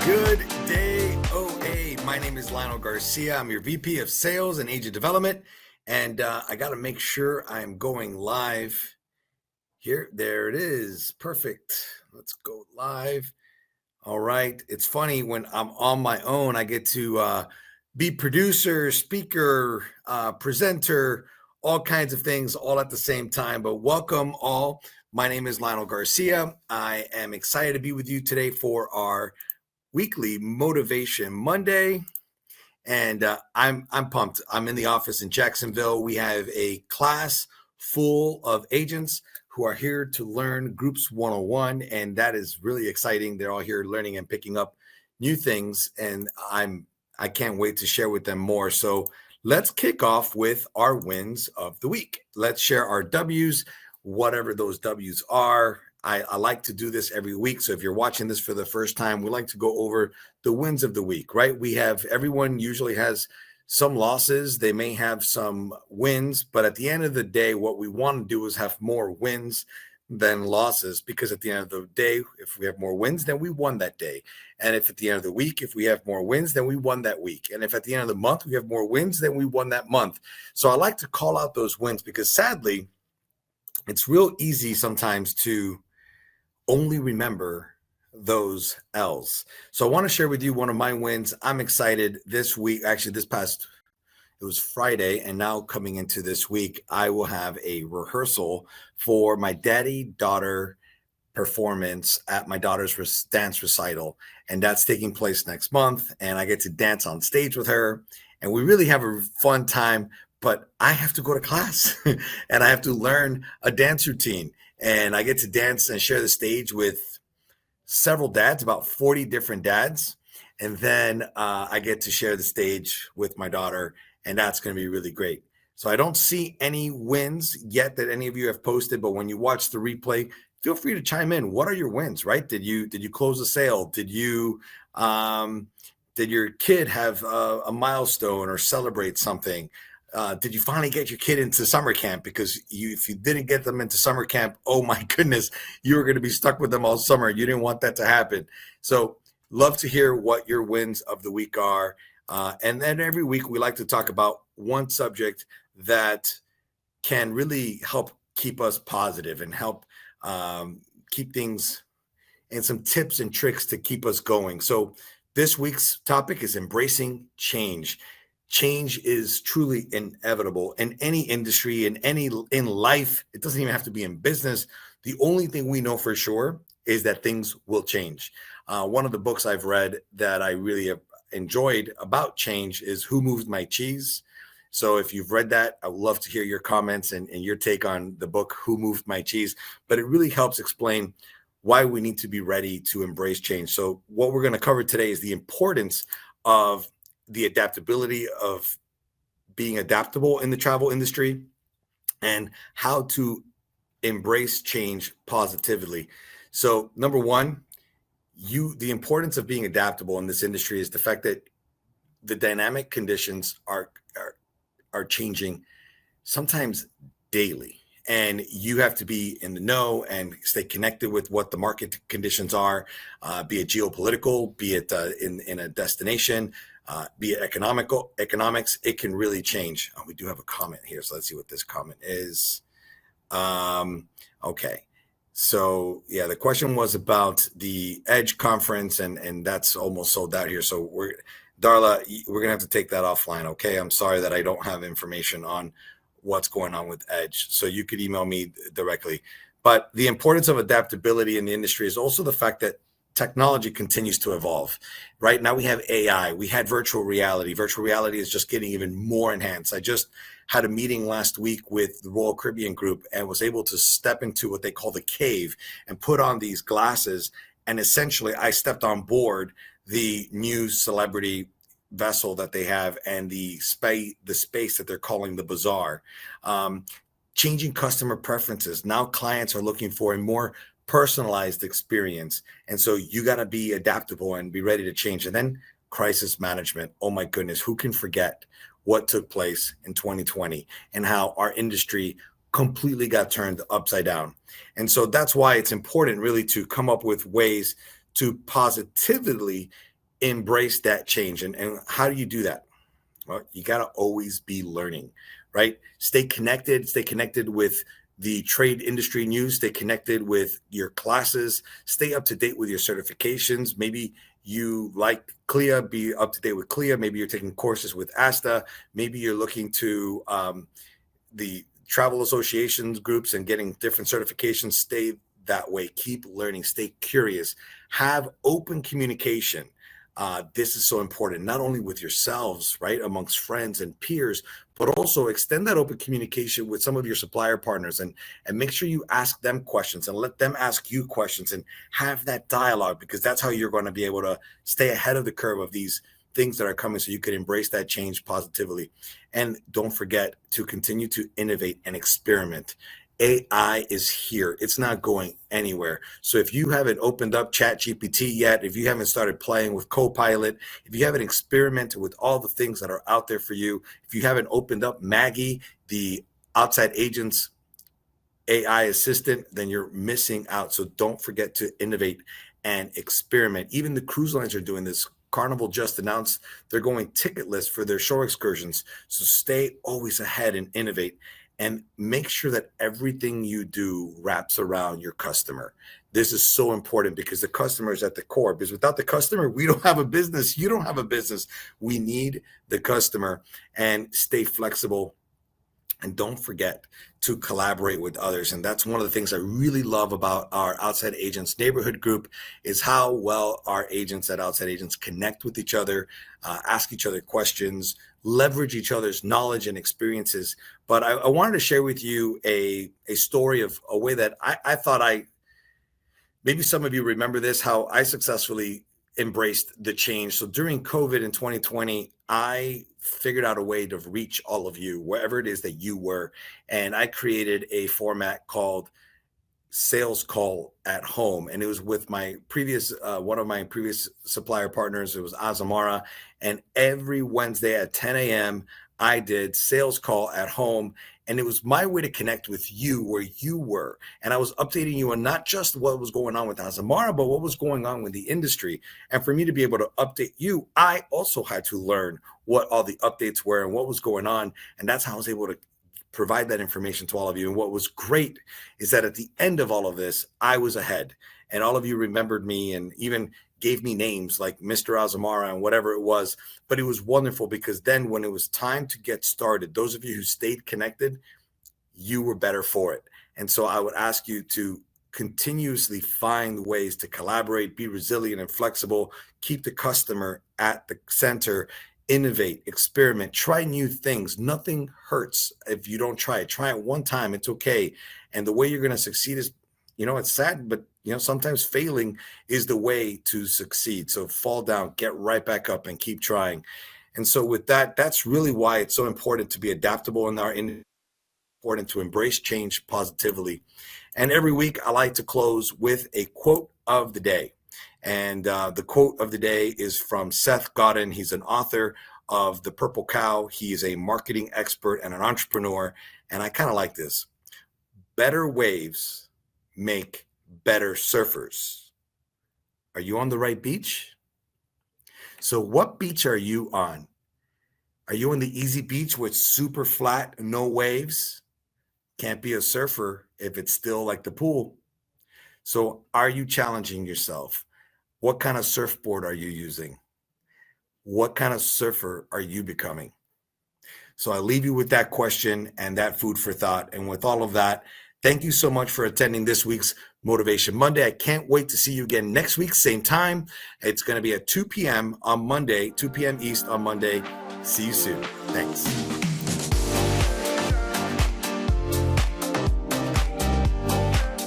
Good day, OA. My name is Lionel Garcia. I'm your VP of Sales and Agent Development, and I got to make sure I'm going live here. There it is. Perfect. Let's go live. All right. It's funny when I'm on my own, I get to be producer, speaker, presenter, all kinds of things all at the same time. But welcome all. My name is Lionel Garcia. I am excited to be with you today for our weekly Motivation Monday, and I'm pumped. I'm in the office in Jacksonville. We have a class full of agents who are here to learn Groups 101, and that is really exciting. They're all here learning and picking up new things, and I can't wait to share with them more. So let's kick off with our wins of the week. Let's share our W's, whatever those W's are. I like to do this every week. So if you're watching this for the first time, we like to go over the wins of the week, right? Everyone usually has some losses. They may have some wins, but at the end of the day, what we want to do is have more wins than losses, because at the end of the day, if we have more wins, then we won that day. And if at the end of the week, if we have more wins, then we won that week. And if at the end of the month, we have more wins, then we won that month. So I like to call out those wins, because sadly, it's real easy sometimes to only remember those L's. So I want to share with you one of my wins. I'm excited this week. Actually, it was Friday, and now coming into this week, I will have a rehearsal for my daddy-daughter performance at my daughter's dance recital. And that's taking place next month. And I get to dance on stage with her. And we really have a fun time. But I have to go to class and I have to learn a dance routine. And I get to dance and share the stage with several dads, about 40 different dads. And then I get to share the stage with my daughter, and that's going to be really great. So I don't see any wins yet that any of you have posted, but when you watch the replay, feel free to chime in. What are your wins, right? Did you close a sale? Did your kid have a milestone or celebrate something? Did you finally get your kid into summer camp? Because if you didn't get them into summer camp, oh my goodness, you were going to be stuck with them all summer. You didn't want that to happen. So love to hear what your wins of the week are. And then every week we like to talk about one subject that can really help keep us positive and help keep things, and some tips and tricks to keep us going. So this week's topic is embracing change. Change is truly inevitable in any industry, in life. It doesn't even have to be in business. The only thing we know for sure is that things will change. One of the books I've read that I really have enjoyed about change is Who Moved My Cheese? So if you've read that, I would love to hear your comments and your take on the book, Who Moved My Cheese? But it really helps explain why we need to be ready to embrace change. So what we're going to cover today is the importance of the adaptability of being adaptable in the travel industry, and how to embrace change positively. So number one, the importance of being adaptable in this industry is the fact that the dynamic conditions are changing sometimes daily. And you have to be in the know and stay connected with what the market conditions are, be it geopolitical, be it in a destination, be it economics. It can really change. We do have a comment here, so let's see what this comment is. Okay. So yeah, the question was about the Edge conference, and that's almost sold out here. So Darla, we're gonna have to take that offline. Okay. I'm sorry that I don't have information on what's going on with Edge. So you could email me directly. But the importance of adaptability in the industry is also the fact that technology continues to evolve. Right now we have AI, we had virtual reality. Virtual reality is just getting even more enhanced. I just had a meeting last week with the Royal Caribbean Group and was able to step into what they call the cave and put on these glasses. And essentially I stepped on board the new celebrity vessel that they have, and the space that they're calling the bazaar. Changing customer preferences. Now clients are looking for a more personalized experience. And so you got to be adaptable and be ready to change. And then crisis management. Oh my goodness, who can forget what took place in 2020 and how our industry completely got turned upside down. And so that's why it's important really to come up with ways to positively embrace that change. And how do you do that? Well, you got to always be learning, right? Stay connected with the trade industry news, stay connected with your classes, stay up to date with your certifications. Maybe you like CLIA, be up to date with CLIA. Maybe you're taking courses with ASTA. Maybe you're looking to the travel associations groups and getting different certifications. Stay that way. Keep learning. Stay curious. Have open communication. This is so important, not only with yourselves, right, amongst friends and peers, but also extend that open communication with some of your supplier partners and make sure you ask them questions and let them ask you questions and have that dialogue, because that's how you're going to be able to stay ahead of the curve of these things that are coming, so you can embrace that change positively. And don't forget to continue to innovate and experiment. AI is here. It's not going anywhere. So if you haven't opened up ChatGPT yet, if you haven't started playing with Copilot, if you haven't experimented with all the things that are out there for you, if you haven't opened up Maggie, the Outside Agents AI assistant, then you're missing out. So don't forget to innovate and experiment. Even the cruise lines are doing this. Carnival just announced they're going ticketless for their shore excursions. So stay always ahead and innovate. And make sure that everything you do wraps around your customer. This is so important, because the customer is at the core. Because without the customer, we don't have a business. You don't have a business. We need the customer. And stay flexible. And don't forget to collaborate with others. And that's one of the things I really love about our Outside Agents neighborhood group, is how well our agents at Outside Agents connect with each other, ask each other questions, leverage each other's knowledge and experiences. But I wanted to share with you a story of a way that I thought maybe some of you remember this, how I successfully embraced the change. So during COVID in 2020, I figured out a way to reach all of you, wherever it is that you were. And I created a format called Sales Call at Home. And it was with my previous, one of my previous supplier partners. It was Azamara. And every Wednesday at 10 a.m., I did Sales Call at Home. And it was my way to connect with you where you were. And I was updating you on not just what was going on with Azamara, but what was going on with the industry. And for me to be able to update you, I also had to learn what all the updates were and what was going on. And that's how I was able to provide that information to all of you. And what was great is that at the end of all of this, I was ahead. And all of you remembered me and even gave me names like Mr. Azamara and whatever it was. But it was wonderful, because then when it was time to get started, those of you who stayed connected, you were better for it. And so I would ask you to continuously find ways to collaborate, be resilient and flexible, keep the customer at the center, innovate, experiment, try new things. Nothing hurts if you don't try it. Try it one time. It's okay. And the way you're going to succeed is, it's sad, but sometimes failing is the way to succeed. So fall down, get right back up and keep trying. And so with that, that's really why it's so important to be adaptable in our industry, important to embrace change positively. And every week I like to close with a quote of the day. And the quote of the day is from Seth Godin. He's an author of The Purple Cow. He is a marketing expert and an entrepreneur. And I kind of like this. Better waves make better surfers. Are you on the right beach? So what beach are you on? Are you on the easy beach where it's super flat, no waves? Can't be a surfer if it's still like the pool. So are you challenging yourself? What kind of surfboard are you using? What kind of surfer are you becoming? So I leave you with that question and that food for thought. And with all of that, thank you so much for attending this week's Motivation Monday. I can't wait to see you again next week, same time. It's going to be at 2 p.m. on Monday, 2 p.m. East on Monday. See you soon. Thanks.